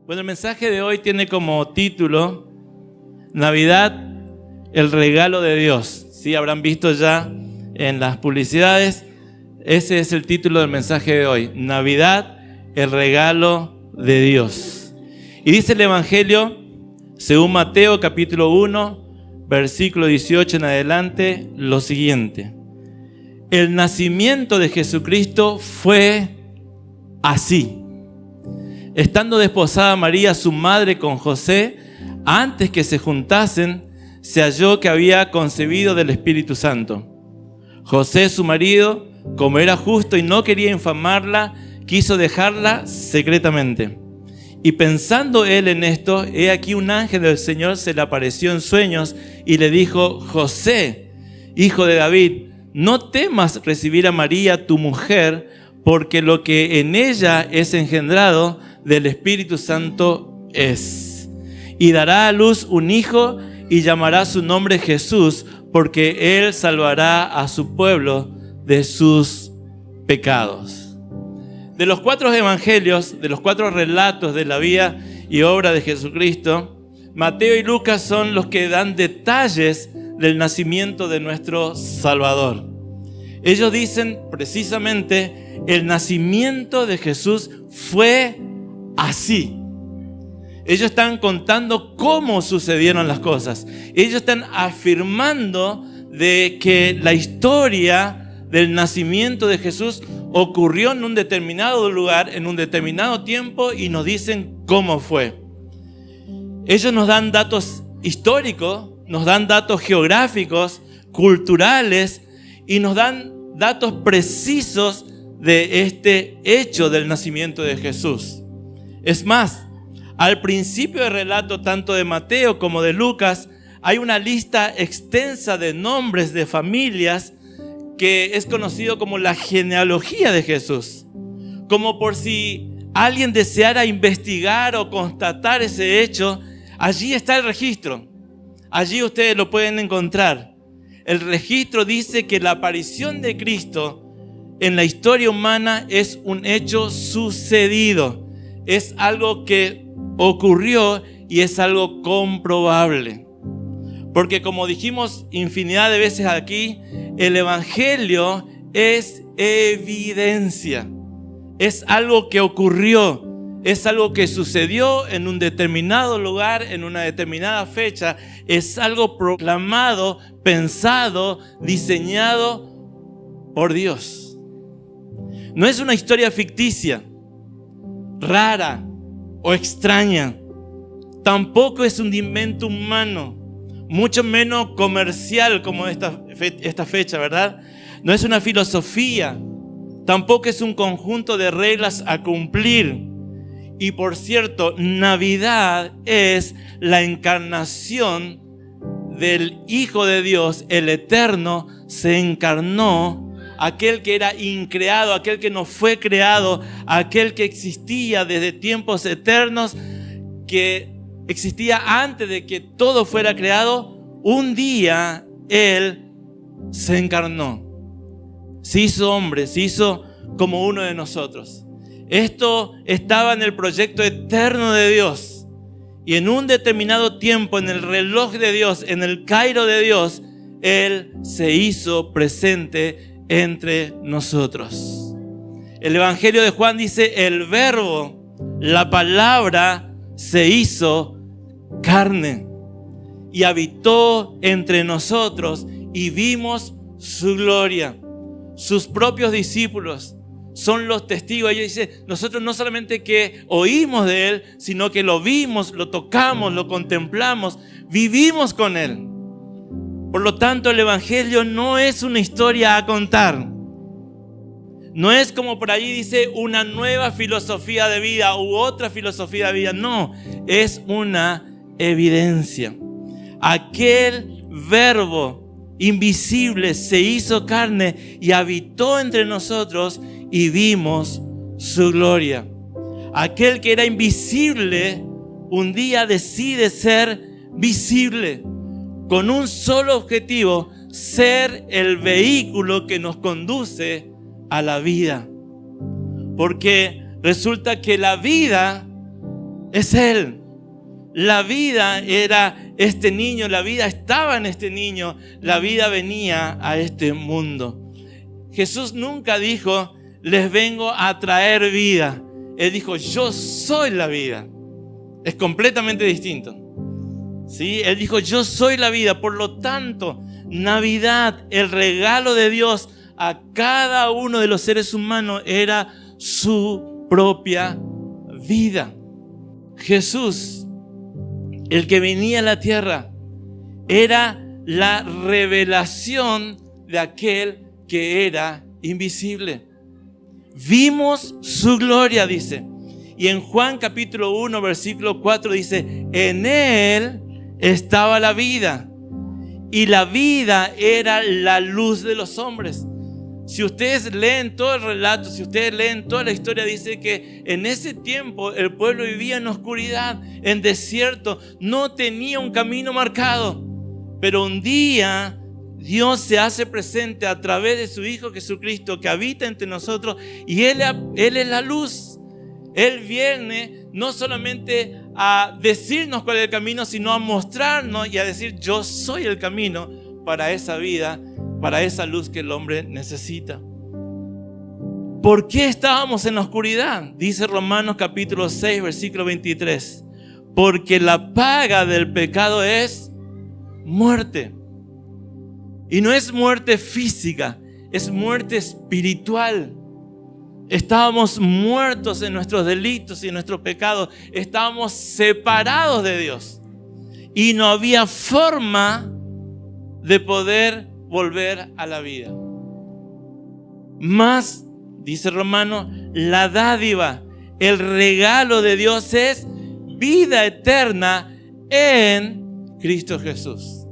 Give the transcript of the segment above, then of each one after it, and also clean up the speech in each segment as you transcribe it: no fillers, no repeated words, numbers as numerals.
Bueno, el mensaje de hoy tiene como título Navidad, el regalo de Dios. Sí, habrán visto ya en las publicidades. Ese es el título del mensaje de hoy. Navidad, el regalo de Dios. Y dice el Evangelio, según Mateo capítulo 1, versículo 18 en adelante, lo siguiente. El nacimiento de Jesucristo fue así. Estando desposada María, su madre, con José, antes que se juntasen, se halló que había concebido del Espíritu Santo. José, su marido, como era justo y no quería infamarla, quiso dejarla secretamente. Y pensando él en esto, he aquí un ángel del Señor se le apareció en sueños y le dijo: José, hijo de David, no temas recibir a María, tu mujer, porque lo que en ella es engendrado del Espíritu Santo es. Y dará a luz un hijo y llamará su nombre Jesús, porque él salvará a su pueblo de sus pecados. De los 4 evangelios, de los 4 relatos de la vida y obra de Jesucristo, Mateo y Lucas son los que dan detalles del nacimiento de nuestro Salvador. Ellos dicen precisamente: el nacimiento de Jesús fue así. Ellos están contando cómo sucedieron las cosas. Ellos están afirmando de que la historia del nacimiento de Jesús ocurrió en un determinado lugar, en un determinado tiempo, y nos dicen cómo fue. Ellos nos dan datos históricos, nos dan datos geográficos, culturales, y nos dan datos precisos de este hecho del nacimiento de Jesús. Es más, al principio del relato tanto de Mateo como de Lucas hay una lista extensa de nombres de familias que es conocido como la genealogía de Jesús. Como por si alguien deseara investigar o constatar ese hecho, allí está el registro. Allí ustedes lo pueden encontrar. El registro dice que la aparición de Cristo en la historia humana es un hecho sucedido. Es algo que ocurrió y es algo comprobable. Porque como dijimos infinidad de veces aquí, el Evangelio es evidencia. Es algo que ocurrió. Es algo que sucedió en un determinado lugar, en una determinada fecha. Es algo proclamado, pensado, diseñado por Dios. No es una historia ficticia, rara o extraña. Tampoco es un invento humano, mucho menos comercial como esta fecha, ¿verdad? No es una filosofía, tampoco es un conjunto de reglas a cumplir. Y por cierto, Navidad es la encarnación del Hijo de Dios, el Eterno, se encarnó, aquel que era increado, aquel que no fue creado, aquel que existía desde tiempos eternos, que existía antes de que todo fuera creado. Un día Él se encarnó, se hizo hombre, se hizo como uno de nosotros. Esto estaba en el proyecto eterno de Dios. Y en un determinado tiempo, en el reloj de Dios, en el Cairo de Dios, Él se hizo presente entre nosotros. El Evangelio de Juan dice: el Verbo, la palabra, se hizo carne y habitó entre nosotros y vimos su gloria. Sus propios discípulos son los testigos. Ellos dicen: nosotros no solamente que oímos de Él, sino que lo vimos, lo tocamos, lo contemplamos, vivimos con Él. Por lo tanto, el Evangelio no es una historia a contar. No es como por allí dice una nueva filosofía de vida u otra filosofía de vida. No, es una evidencia. Aquel Verbo invisible se hizo carne y habitó entre nosotros y vimos su gloria. Aquel que era invisible un día decide ser visible con un solo objetivo: ser el vehículo que nos conduce a la vida. Porque resulta que la vida es Él. La vida era este niño, la vida estaba en este niño, la vida venía a este mundo. Jesús nunca dijo, les vengo a traer vida. Él dijo, yo soy la vida. Es completamente distinto. ¿Sí? Él dijo, yo soy la vida. Por lo tanto, Navidad, el regalo de Dios a cada uno de los seres humanos era su propia vida. Jesús, el que venía a la tierra, era la revelación de aquel que era invisible. Vimos su gloria, dice. Y en Juan capítulo 1, versículo 4 dice, en Él estaba la vida, y la vida era la luz de los hombres. Si ustedes leen todo el relato, si ustedes leen toda la historia, dice que en ese tiempo el pueblo vivía en oscuridad, en desierto, no tenía un camino marcado. Pero un día Dios se hace presente a través de su Hijo Jesucristo, que habita entre nosotros, y Él es la luz. Él viene no solamente a decirnos cuál es el camino, sino a mostrarnos y a decir, yo soy el camino para esa vida, para esa luz que el hombre necesita. ¿Por qué estábamos en la oscuridad? Dice Romanos capítulo 6, versículo 23. Porque la paga del pecado es muerte. Y no es muerte física, es muerte espiritual. Estábamos muertos en nuestros delitos y en nuestros pecados. Estábamos separados de Dios. Y no había forma de poder volver a la vida. Más, dice Romano, la dádiva, el regalo de Dios es vida eterna en Cristo Jesús.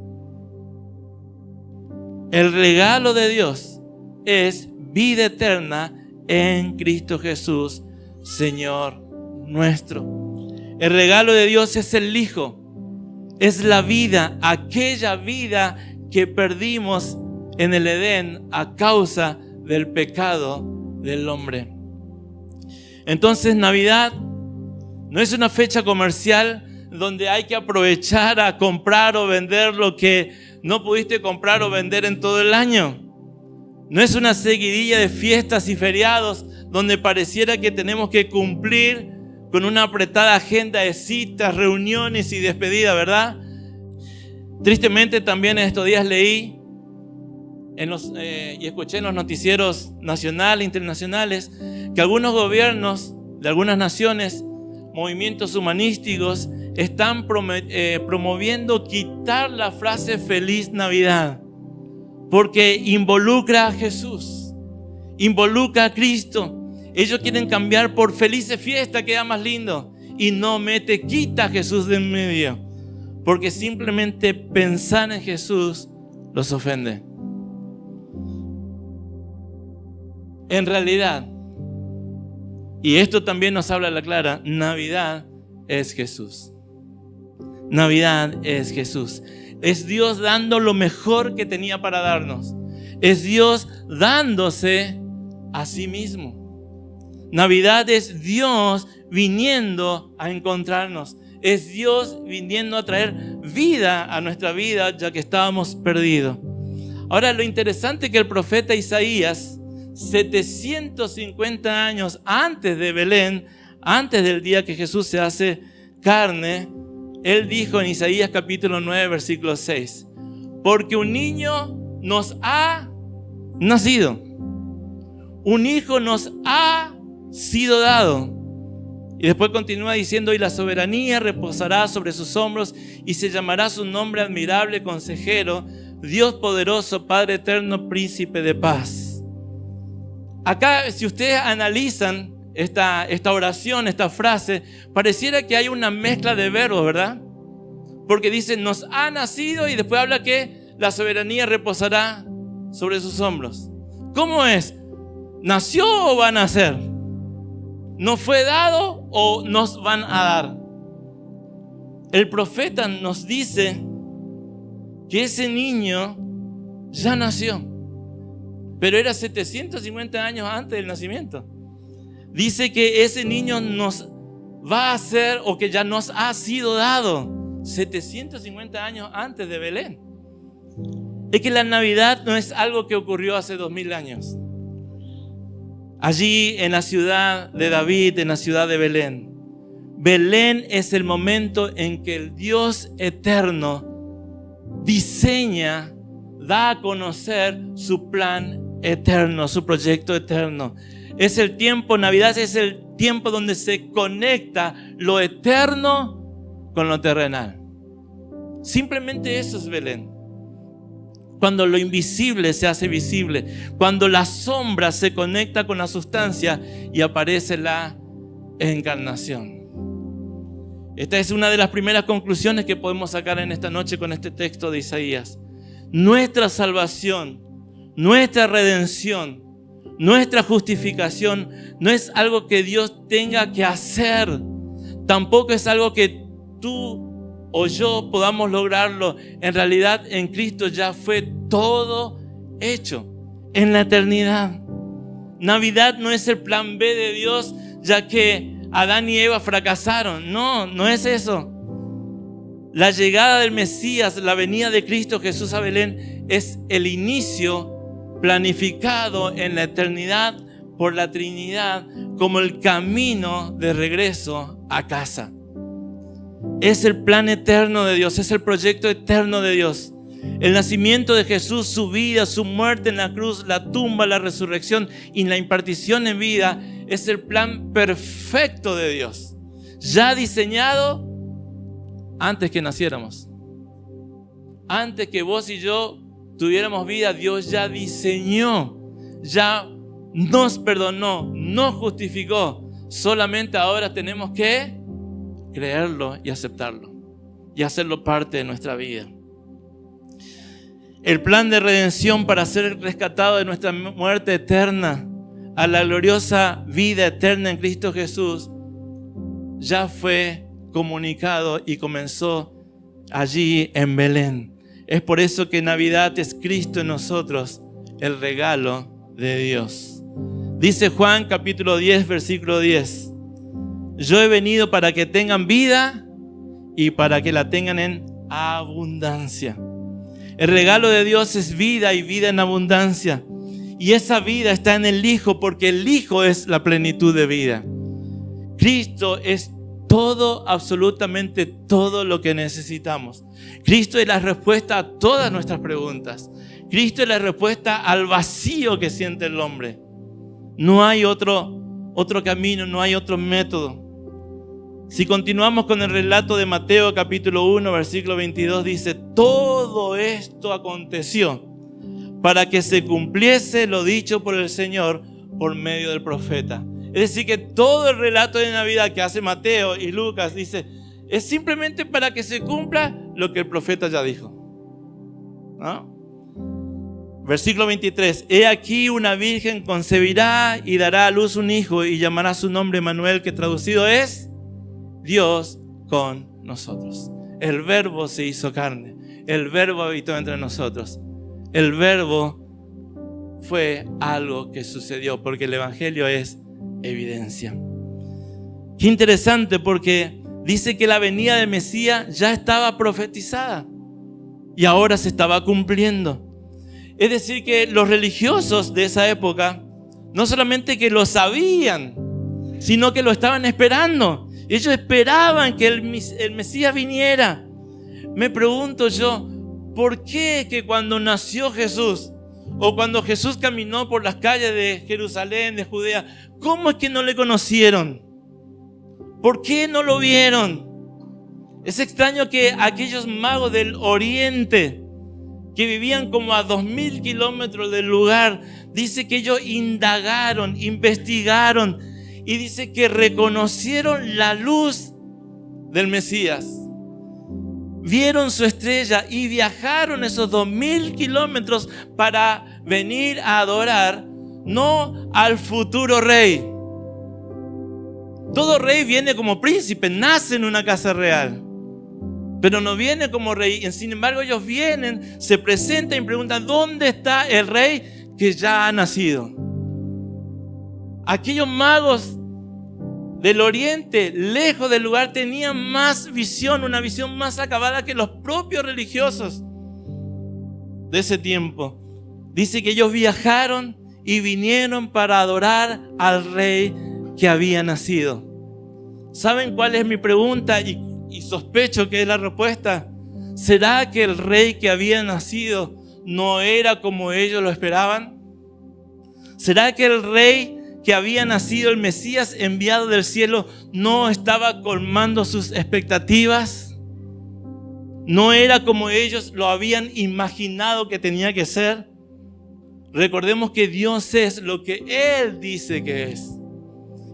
El regalo de Dios es vida eterna en Cristo Jesús, Señor nuestro. El regalo de Dios es el Hijo, es la vida, aquella vida que perdimos en el Edén a causa del pecado del hombre. Entonces, Navidad no es una fecha comercial donde hay que aprovechar a comprar o vender lo que no pudiste comprar o vender en todo el año. No es una seguidilla de fiestas y feriados donde pareciera que tenemos que cumplir con una apretada agenda de citas, reuniones y despedidas, ¿verdad? Tristemente también en estos días leí y escuché en los noticieros nacionales e internacionales que algunos gobiernos de algunas naciones, movimientos humanísticos, están promoviendo quitar la frase Feliz Navidad, porque involucra a Jesús, involucra a Cristo. Ellos quieren cambiar por Felices Fiestas, queda más lindo, y no quita a Jesús de en medio, porque simplemente pensar en Jesús los ofende. En realidad, y esto también nos habla a la clara, Navidad es Jesús. Navidad es Jesús. Es Dios dando lo mejor que tenía para darnos. Es Dios dándose a sí mismo. Navidad es Dios viniendo a encontrarnos. Es Dios viniendo a traer vida a nuestra vida, ya que estábamos perdidos. Ahora, lo interesante es que el profeta Isaías, 750 años antes de Belén, antes del día que Jesús se hace carne, él dijo en Isaías capítulo 9, versículo 6, porque un niño nos ha nacido, un hijo nos ha sido dado. Y después continúa diciendo, y la soberanía reposará sobre sus hombros, y se llamará su nombre admirable, consejero, Dios poderoso, Padre eterno, príncipe de paz. Acá, si ustedes analizan esta oración, esta frase, pareciera que hay una mezcla de verbos, ¿verdad? Porque dice, nos ha nacido, y después habla que la soberanía reposará sobre sus hombros. ¿Cómo es? ¿Nació o va a nacer? ¿No fue dado o nos van a dar? El profeta nos dice que ese niño ya nació, pero era 750 años antes del nacimiento. Dice que ese niño nos va a ser o que ya nos ha sido dado 750 años antes de Belén. Es que la Navidad no es algo que ocurrió hace 2000 años. Allí en la ciudad de David, en la ciudad de Belén. Belén es el momento en que el Dios eterno diseña, da a conocer su plan eterno, su proyecto eterno. Es el tiempo, Navidad es el tiempo donde se conecta lo eterno con lo terrenal. Simplemente eso es Belén. Cuando lo invisible se hace visible, cuando la sombra se conecta con la sustancia y aparece la encarnación. Esta es una de las primeras conclusiones que podemos sacar en esta noche con este texto de Isaías. Nuestra salvación, nuestra redención, nuestra justificación no es algo que Dios tenga que hacer. Tampoco es algo que tú o yo podamos lograrlo. En realidad en Cristo ya fue todo hecho en la eternidad. Navidad no es el plan B de Dios, ya que Adán y Eva fracasaron. No es eso. La llegada del Mesías, la venida de Cristo Jesús a Belén es el inicio planificado en la eternidad por la Trinidad como el camino de regreso a casa. Es el plan eterno de Dios, es el proyecto eterno de Dios. El nacimiento de Jesús, su vida, su muerte en la cruz, la tumba, la resurrección y la impartición en vida es el plan perfecto de Dios, ya diseñado antes que naciéramos. Antes que vos y yo tuviéramos vida, Dios ya diseñó, ya nos perdonó, nos justificó. Solamente ahora tenemos que creerlo y aceptarlo y hacerlo parte de nuestra vida. El plan de redención para ser rescatado de nuestra muerte eterna a la gloriosa vida eterna en Cristo Jesús ya fue comunicado y comenzó allí en Belén. Es por eso que Navidad es Cristo en nosotros, el regalo de Dios. Dice Juan capítulo 10, versículo 10. Yo he venido para que tengan vida y para que la tengan en abundancia. El regalo de Dios es vida y vida en abundancia. Y esa vida está en el Hijo, porque el Hijo es la plenitud de vida. Cristo es todo, absolutamente todo lo que necesitamos. Cristo es la respuesta a todas nuestras preguntas. Cristo es la respuesta al vacío que siente el hombre. No hay otro camino, no hay otro método. Si continuamos con el relato de Mateo capítulo 1, versículo 22, dice: todo esto aconteció para que se cumpliese lo dicho por el Señor por medio del profeta. Es decir, que todo el relato de Navidad que hace Mateo y Lucas dice, es simplemente para que se cumpla lo que el profeta ya dijo. ¿No? Versículo 23. He aquí una virgen concebirá y dará a luz un hijo y llamará su nombre Emmanuel, que traducido es Dios con nosotros. El Verbo se hizo carne. El Verbo habitó entre nosotros. El Verbo fue algo que sucedió, porque el Evangelio es evidencia. Qué interesante, porque dice que la venida del Mesías ya estaba profetizada y ahora se estaba cumpliendo. Es decir, que los religiosos de esa época no solamente que lo sabían, sino que lo estaban esperando. Ellos esperaban que el Mesías viniera. Me pregunto yo, ¿por qué que cuando nació Jesús o cuando Jesús caminó por las calles de Jerusalén, de Judea, cómo es que no le conocieron? ¿Por qué no lo vieron? Es extraño que aquellos magos del oriente que vivían como a 2000 kilómetros del lugar, dice que ellos indagaron, investigaron y dice que reconocieron la luz del Mesías. Vieron su estrella y viajaron esos 2000 kilómetros para venir a adorar, no al futuro rey. Todo rey viene como príncipe, nace en una casa real, pero no viene como rey. Sin embargo, ellos vienen, se presentan y preguntan: ¿dónde está el rey que ya ha nacido? Aquellos magos del oriente, lejos del lugar, tenían más visión, una visión más acabada que los propios religiosos de ese tiempo. Dice que ellos viajaron y vinieron para adorar al rey que había nacido. ¿Saben cuál es mi pregunta? Y sospecho que es la respuesta. ¿Será que el rey que había nacido no era como ellos lo esperaban? ¿Será que el rey que había nacido, el Mesías enviado del cielo, no estaba colmando sus expectativas? ¿No era como ellos lo habían imaginado que tenía que ser? Recordemos que Dios es lo que Él dice que es.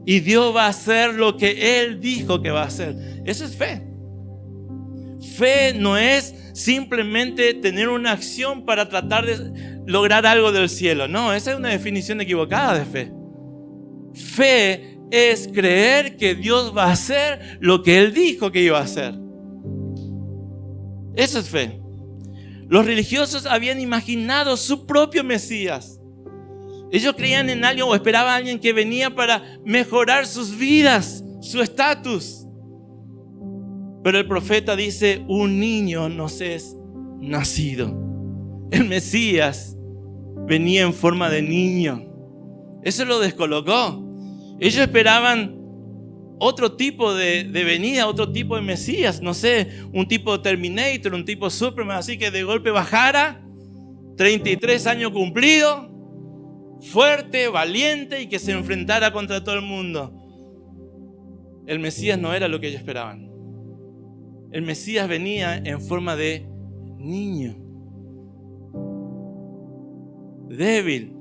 Y Dios va a hacer lo que Él dijo que va a hacer. Eso es fe. Fe no es simplemente tener una acción para tratar de lograr algo del cielo. No, esa es una definición equivocada de fe. Fe es creer que Dios va a hacer lo que Él dijo que iba a hacer. Eso es fe. Los religiosos habían imaginado su propio Mesías. Ellos creían en alguien o esperaban a alguien que venía para mejorar sus vidas, su estatus. Pero el profeta dice, un niño nos es nacido. El Mesías venía en forma de niño. Eso lo descolocó. Ellos esperaban otro tipo de venida, otro tipo de Mesías, no sé, un tipo Terminator, un tipo Superman, así que de golpe bajara, 33 años cumplido, fuerte, valiente y que se enfrentara contra todo el mundo. El Mesías no era lo que ellos esperaban. El Mesías venía en forma de niño, débil,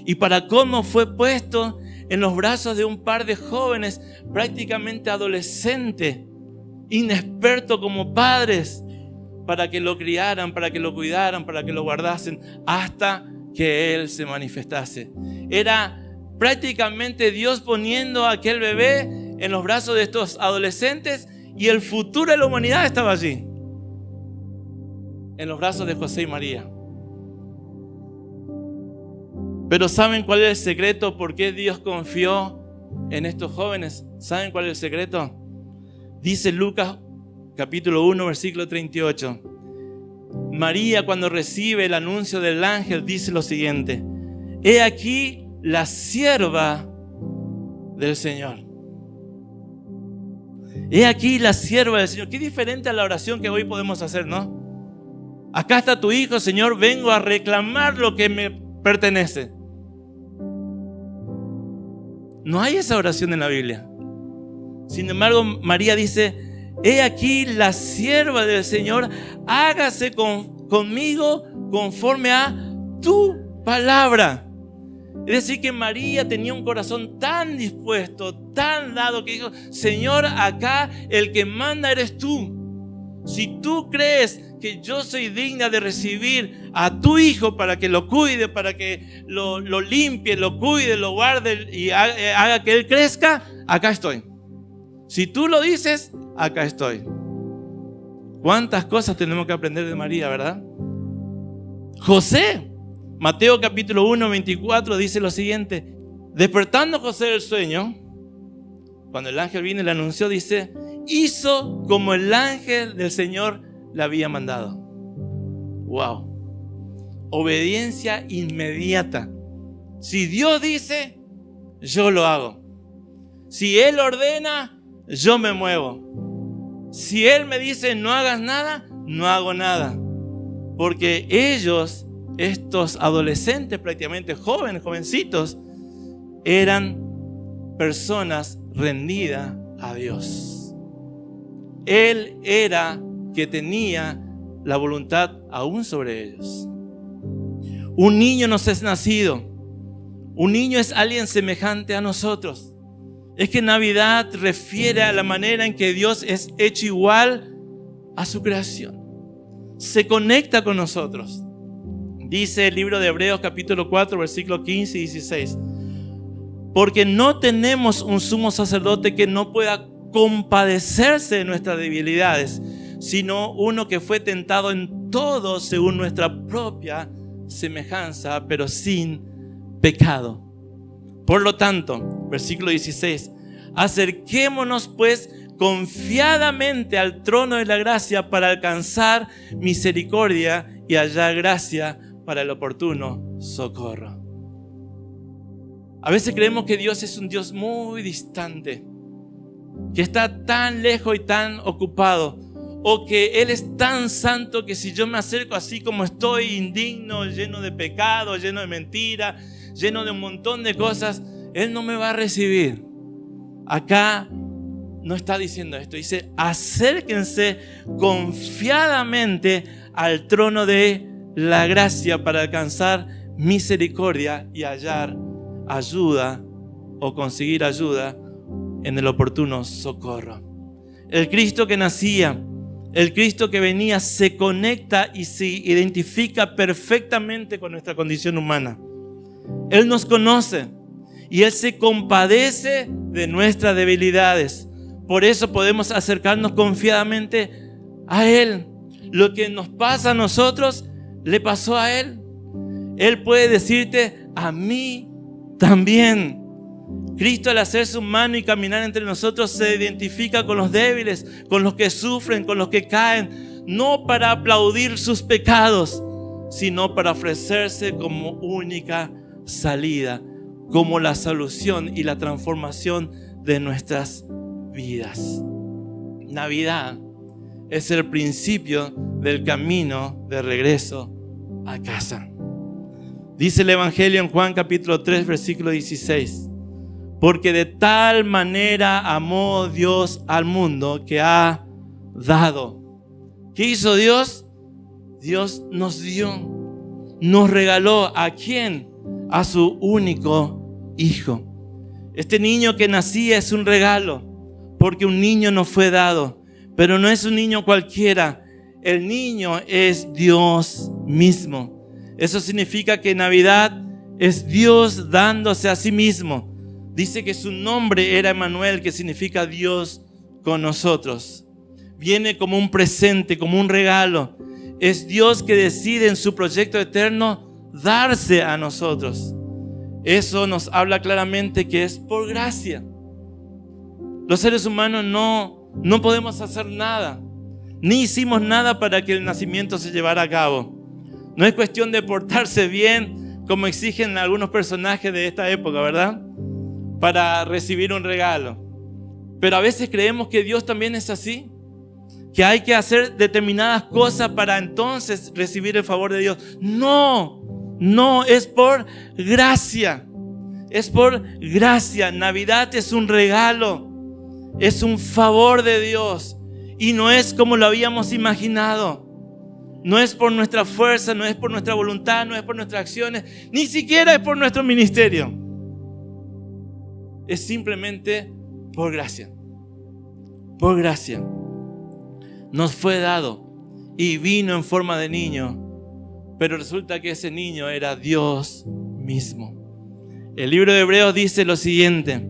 y para cómo fue puesto en los brazos de un par de jóvenes prácticamente adolescentes, inexpertos como padres, para que lo criaran, para que lo cuidaran, para que lo guardasen hasta que Él se manifestase. Era prácticamente Dios poniendo a aquel bebé en los brazos de estos adolescentes y el futuro de la humanidad estaba allí, en los brazos de José y María. Pero ¿saben cuál es el secreto? ¿Por qué Dios confió en estos jóvenes? ¿Saben cuál es el secreto? Dice Lucas capítulo 1 versículo 38. María, cuando recibe el anuncio del ángel, dice lo siguiente: he aquí la sierva del Señor. He aquí la sierva del Señor. Qué diferente a la oración que hoy podemos hacer, ¿no? Acá está tu hijo, Señor, vengo a reclamar lo que me pertenece. No hay esa oración en la Biblia. Sin embargo, María dice: he aquí la sierva del Señor, hágase conmigo conforme a tu palabra. Es decir, que María tenía un corazón tan dispuesto, tan dado, que dijo: Señor, acá el que manda eres tú. Si tú crees que yo soy digna de recibir a tu hijo para que lo cuide, para que lo limpie, lo cuide, lo guarde y haga que él crezca, acá estoy. Si tú lo dices, acá estoy. ¿Cuántas cosas tenemos que aprender de María, verdad? José, Mateo capítulo 1, 24 dice lo siguiente: despertando José del sueño, cuando el ángel vino y le anunció, dice, hizo como el ángel del Señor le había mandado. Wow. Obediencia inmediata. Si Dios dice, yo lo hago. Si Él ordena, yo me muevo. Si Él me dice no hagas nada, no hago nada. Porque ellos, estos adolescentes prácticamente jóvenes, jovencitos, eran personas rendidas a Dios. Él era que tenía la voluntad aún sobre ellos. Un niño nos es nacido. Un niño es alguien semejante a nosotros. Es que Navidad refiere a la manera en que Dios es hecho igual a su creación. Se conecta con nosotros. Dice el libro de Hebreos capítulo 4 versículos 15 y 16. Porque no tenemos un sumo sacerdote que no pueda compadecerse de nuestras debilidades, sino uno que fue tentado en todo según nuestra propia semejanza, pero sin pecado. Por lo tanto, versículo 16, Acerquémonos pues confiadamente al trono de la gracia para alcanzar misericordia y hallar gracia para el oportuno socorro. A veces creemos que Dios es un Dios muy distante, que está tan lejos y tan ocupado, o que Él es tan santo que si yo me acerco así como estoy, indigno, lleno de pecado, lleno de mentira, lleno de un montón de cosas, Él no me va a recibir. Acá no está diciendo esto, dice: acérquense confiadamente al trono de la gracia para alcanzar misericordia y hallar ayuda o conseguir ayuda en el oportuno socorro. El Cristo que nacía, el Cristo que venía, se conecta y se identifica perfectamente con nuestra condición humana. Él nos conoce y Él se compadece de nuestras debilidades. Por eso podemos acercarnos confiadamente a Él. Lo que nos pasa a nosotros, le pasó a Él. Él puede decirte: a mí también. Cristo, al hacerse humano y caminar entre nosotros, se identifica con los débiles, con los que sufren, con los que caen, no para aplaudir sus pecados, sino para ofrecerse como única salida, como la solución y la transformación de nuestras vidas. Navidad es el principio del camino de regreso a casa. Dice el Evangelio en Juan capítulo 3, versículo 16. Porque de tal manera amó Dios al mundo que ha dado. ¿Qué hizo Dios? Dios nos dio, nos regaló. ¿A quién? A su único Hijo. Este niño que nacía es un regalo, porque un niño nos fue dado. Pero no es un niño cualquiera. El niño es Dios mismo. Eso significa que Navidad es Dios dándose a sí mismo. Dice que su nombre era Emmanuel, que significa Dios con nosotros. Viene como un presente, como un regalo. Es Dios que decide en su proyecto eterno darse a nosotros. Eso nos habla claramente que es por gracia. Los seres humanos no podemos hacer nada. Ni hicimos nada para que el nacimiento se llevara a cabo. No es cuestión de portarse bien, como exigen algunos personajes de esta época, ¿verdad? Para recibir un regalo. Pero a veces creemos que Dios también es así, que hay que hacer determinadas cosas para entonces recibir el favor de Dios. No, es por gracia. Es por gracia. Navidad es un regalo, es un favor de Dios y no es como lo habíamos imaginado. No es por nuestra fuerza, no es por nuestra voluntad, no es por nuestras acciones, ni siquiera es por nuestro ministerio. Es simplemente por gracia. Por gracia. Nos fue dado y vino en forma de niño, pero resulta que ese niño era Dios mismo. El libro de Hebreos dice lo siguiente: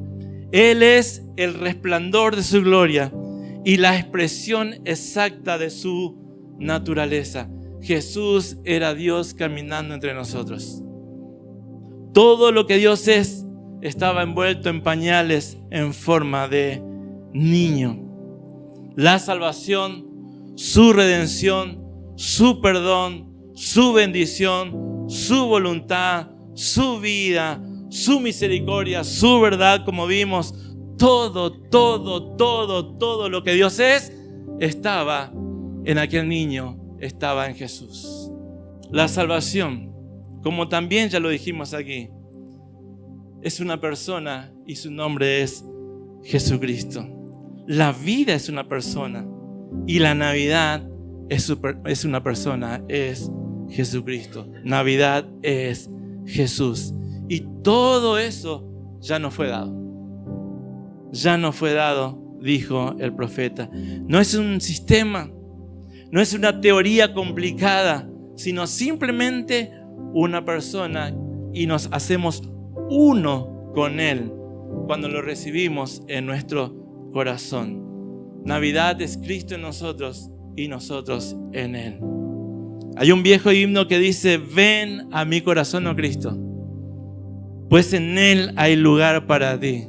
Él es el resplandor de su gloria y la expresión exacta de su naturaleza. Jesús era Dios caminando entre nosotros. Todo lo que Dios es estaba envuelto en pañales en forma de niño. La salvación, su redención, su perdón, su bendición, su voluntad, su vida, su misericordia, su verdad, como vimos, todo lo que Dios es, estaba en aquel niño, estaba en Jesús. La salvación, como también ya lo dijimos aquí, es una persona y su nombre es Jesucristo. La vida es una persona y la Navidad es una persona, es Jesucristo. Navidad es Jesús. Y todo eso ya nos fue dado. Ya nos fue dado, dijo el profeta. No es un sistema, no es una teoría complicada, sino simplemente una persona y nos hacemos uno con Él cuando lo recibimos en nuestro corazón. Navidad es Cristo en nosotros y nosotros en Él. Hay un viejo himno que dice: ven a mi corazón, oh Cristo, pues en Él hay lugar para ti.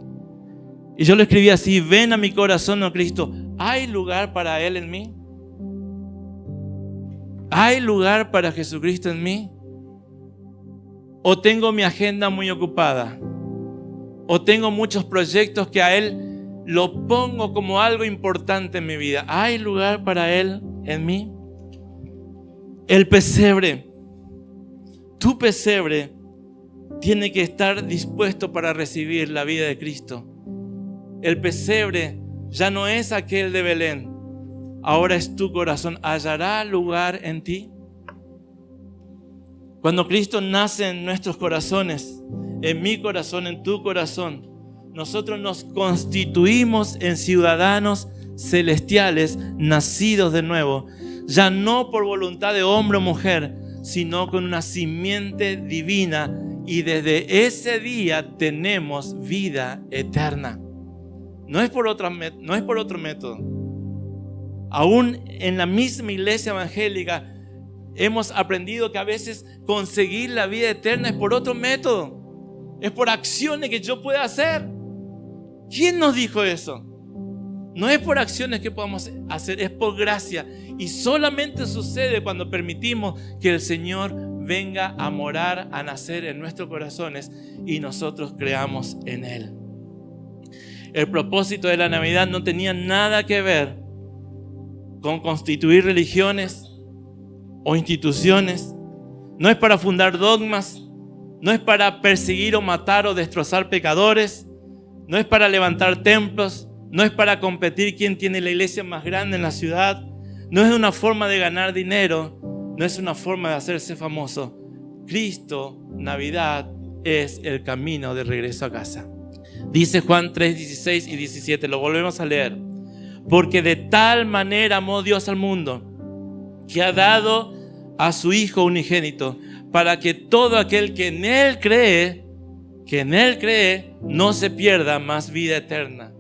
Y yo lo escribí así: ven a mi corazón, oh Cristo. ¿Hay lugar para Él en mí? ¿Hay lugar para Jesucristo en mí? ¿O tengo mi agenda muy ocupada? ¿O tengo muchos proyectos que a Él lo pongo como algo importante en mi vida? ¿Hay lugar para Él en mí? El pesebre, tu pesebre, tiene que estar dispuesto para recibir la vida de Cristo. El pesebre ya no es aquel de Belén, ahora es tu corazón. ¿Hallará lugar en ti? Cuando Cristo nace en nuestros corazones, en mi corazón, en tu corazón, nosotros nos constituimos en ciudadanos celestiales, nacidos de nuevo, ya no por voluntad de hombre o mujer, sino con una simiente divina, y desde ese día tenemos vida eterna. No es por otro método. Aún en la misma iglesia evangélica hemos aprendido que a veces conseguir la vida eterna es por otro método. Es por acciones que yo pueda hacer. ¿Quién nos dijo eso? No es por acciones que podamos hacer, es por gracia. Y solamente sucede cuando permitimos que el Señor venga a morar, a nacer en nuestros corazones y nosotros creamos en Él. El propósito de la Navidad no tenía nada que ver con constituir religiones o instituciones. No es para fundar dogmas, no es para perseguir o matar o destrozar pecadores, no es para levantar templos, no es para competir quién tiene la iglesia más grande en la ciudad, no es una forma de ganar dinero, no es una forma de hacerse famoso. Cristo, Navidad, es el camino de regreso a casa. Dice Juan 3, 16 y 17, lo volvemos a leer. Porque de tal manera amó Dios al mundo, que ha dado a su Hijo unigénito, para que todo aquel que en Él cree, no se pierda, mas vida eterna.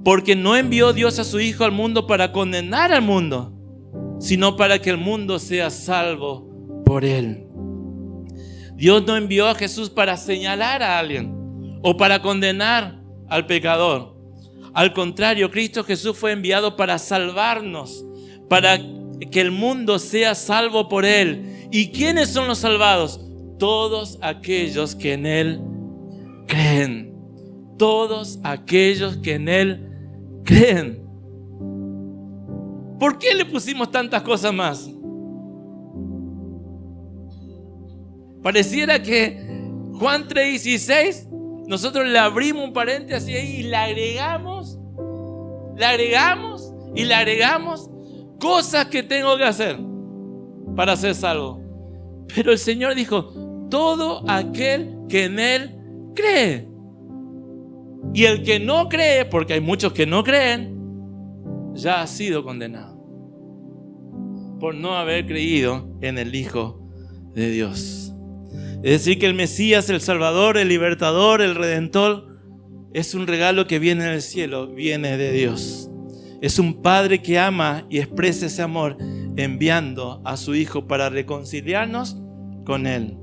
Porque no envió Dios a su Hijo al mundo para condenar al mundo, sino para que el mundo sea salvo por Él. Dios no envió a Jesús para señalar a alguien o para condenar al pecador. Al contrario, Cristo Jesús fue enviado para salvarnos, para que el mundo sea salvo por Él. ¿Y quiénes son los salvados? Todos aquellos que en Él creen. Todos aquellos que en Él creen. ¿Por qué le pusimos tantas cosas más? Pareciera que Juan 3:16, nosotros le abrimos un paréntesis ahí y le agregamos cosas que tengo que hacer para ser salvo. Pero el Señor dijo: todo aquel que en Él cree. Y el que no cree, porque hay muchos que no creen, ya ha sido condenado por no haber creído en el Hijo de Dios. Es decir, que el Mesías, el Salvador, el Libertador, el Redentor, es un regalo que viene del cielo, viene de Dios. Es un Padre que ama y expresa ese amor enviando a su Hijo para reconciliarnos con Él.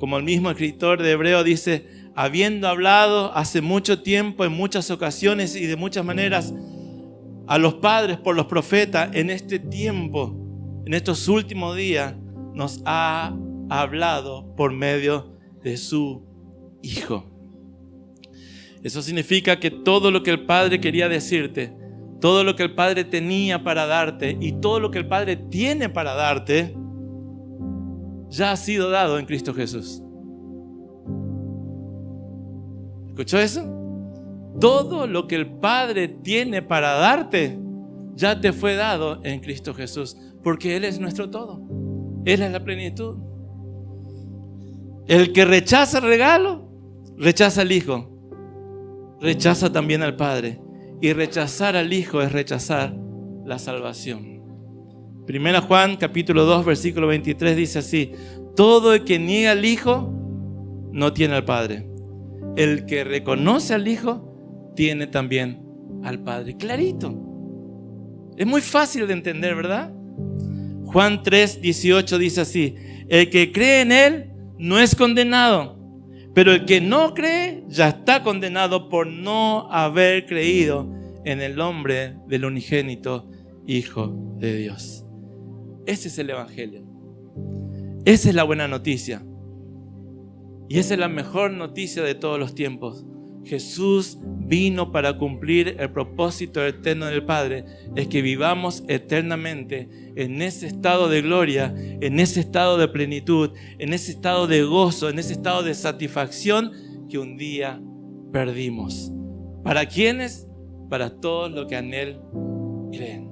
Como el mismo escritor de Hebreo dice: habiendo hablado hace mucho tiempo, en muchas ocasiones y de muchas maneras, a los padres por los profetas, en este tiempo, en estos últimos días, nos ha hablado por medio de su Hijo. Eso significa que todo lo que el Padre quería decirte, todo lo que el Padre tenía para darte y todo lo que el Padre tiene para darte, ya ha sido dado en Cristo Jesús. ¿Escuchó eso? Todo lo que el Padre tiene para darte ya te fue dado en Cristo Jesús, porque Él es nuestro todo. Él es la plenitud. El que rechaza el regalo, rechaza al Hijo, rechaza también al Padre. Y rechazar al Hijo es rechazar la salvación. 1 Juan capítulo 2 versículo 23 dice así: todo el que niega al Hijo no tiene al Padre. El que reconoce al Hijo tiene también al Padre. Clarito. Es muy fácil de entender, ¿verdad? Juan 3:18 dice así: el que cree en Él no es condenado, Pero el que no cree ya está condenado por no haber creído en el nombre del unigénito Hijo de Dios. Ese es el Evangelio. Esa es la buena noticia. Y esa es la mejor noticia de todos los tiempos. Jesús vino para cumplir el propósito eterno del Padre, es que vivamos eternamente en ese estado de gloria, en ese estado de plenitud, en ese estado de gozo, en ese estado de satisfacción que un día perdimos. ¿Para quiénes? Para todos los que en Él creen.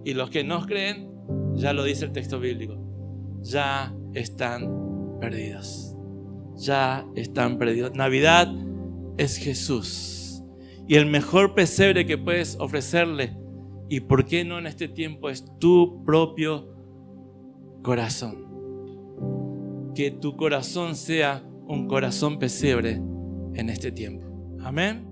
Y los que no creen, ya lo dice el texto bíblico, ya están perdidos. Ya están perdidos. Navidad es Jesús. Y el mejor pesebre que puedes ofrecerle, y por qué no en este tiempo, es tu propio corazón. Que tu corazón sea un corazón pesebre en este tiempo. Amén.